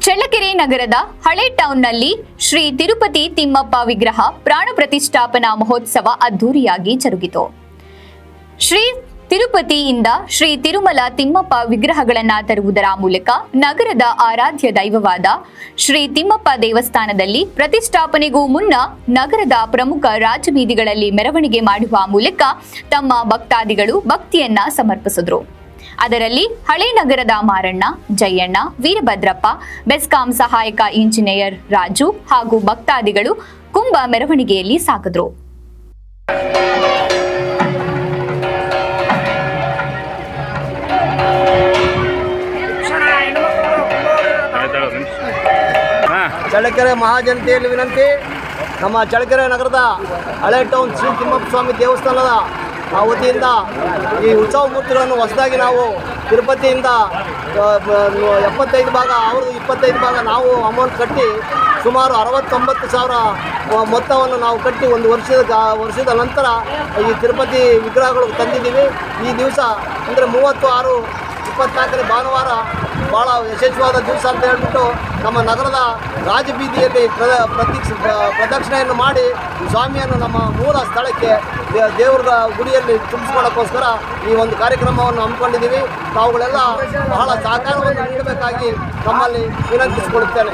ಚಳ್ಳಕೆರೆ ನಗರದ ಹಳೆ ಟೌನ್ನಲ್ಲಿ ಶ್ರೀ ತಿರುಪತಿ ತಿಮ್ಮಪ್ಪ ವಿಗ್ರಹ ಪ್ರಾಣ ಪ್ರತಿಷ್ಠಾಪನಾ ಮಹೋತ್ಸವ ಅದ್ದೂರಿಯಾಗಿ ಜರುಗಿತು. ಶ್ರೀ ತಿರುಪತಿಯಿಂದ ಶ್ರೀ ತಿರುಮಲ ತಿಮ್ಮಪ್ಪ ವಿಗ್ರಹಗಳನ್ನ ತರುವುದರ ಮೂಲಕ ನಗರದ ಆರಾಧ್ಯ ದೈವವಾದ ಶ್ರೀ ತಿಮ್ಮಪ್ಪ ದೇವಸ್ಥಾನದಲ್ಲಿ ಪ್ರತಿಷ್ಠಾಪನೆಗೂ ಮುನ್ನ ನಗರದ ಪ್ರಮುಖ ರಾಜಬೀದಿಗಳಲ್ಲಿ ಮೆರವಣಿಗೆ ಮಾಡುವ ಮೂಲಕ ತಮ್ಮ ಭಕ್ತಾದಿಗಳು ಭಕ್ತಿಯನ್ನ ಸಮರ್ಪಿಸಿದರು. ಅದರಲ್ಲಿ ಹಳೆ ನಗರದ ಮಾರಣ್ಣ, ಜಯಣ್ಣ, ವೀರಭದ್ರಪ್ಪ, ಬೆಸ್ಕಾಂ ಸಹಾಯಕ ಇಂಜಿನಿಯರ್ ರಾಜು ಹಾಗೂ ಭಕ್ತಾದಿಗಳು ಕುಂಭ ಮೆರವಣಿಗೆಯಲ್ಲಿ ಸಾಗಿದ್ರು. ಚಳ್ಳಕೆರೆ ಮಹಾಜನತೆಯಲ್ಲಿ ವಿನಂತಿ. ನಮ್ಮ ಚಳ್ಳಕೆರೆ ನಗರದ ಹಳೆ ಟೌನ್ ಶ್ರೀ ತಿಮ್ಮಪ್ಪ ಸ್ವಾಮಿ ದೇವಸ್ಥಾನದ ವತಿಯಿಂದ ಈ ಉತ್ಸವ ಮೂರ್ತಿಗಳನ್ನು ಹೊಸದಾಗಿ ನಾವು ತಿರುಪತಿಯಿಂದ 75 ಭಾಗ ಅವ್ರದ್ದು 25 ಭಾಗ ನಾವು ಅಮೌಂಟ್ ಕಟ್ಟಿ ಸುಮಾರು 69,000 ಮೊತ್ತವನ್ನು ನಾವು ಕಟ್ಟಿ ಒಂದು ವರ್ಷದ ನಂತರ ಈ ತಿರುಪತಿ ವಿಗ್ರಹಗಳು ತಂದಿದ್ದೀವಿ. ಈ ದಿವಸ ಅಂದರೆ 30/6/24 ಭಾನುವಾರ ಭಾಳ ಯಶಸ್ವಿಯಾದ ದಿವಸ ಅಂತ ಹೇಳ್ಬಿಟ್ಟು ನಮ್ಮ ನಗರದ ರಾಜಬೀದಿಯಲ್ಲಿ ಪ್ರದಕ್ಷಿಣೆಯನ್ನು ಮಾಡಿ ಸ್ವಾಮಿಯನ್ನು ನಮ್ಮ ಮೂಲ ಸ್ಥಳಕ್ಕೆ ದೇವರ ಗುಡಿಯಲ್ಲಿ ತುಂಬಿಸ್ಕೊಳ್ಳೋಕ್ಕೋಸ್ಕರ ಈ ಒಂದು ಕಾರ್ಯಕ್ರಮವನ್ನು ಹಮ್ಮಿಕೊಂಡಿದ್ದೀವಿ. ತಾವುಗಳೆಲ್ಲ ಬಹಳ ಸಹಕಾರವನ್ನು ನೀಡಬೇಕಾಗಿ ತಮ್ಮಲ್ಲಿ ವಿನಂತಿಸಿಕೊಳ್ಳುತ್ತೇನೆ.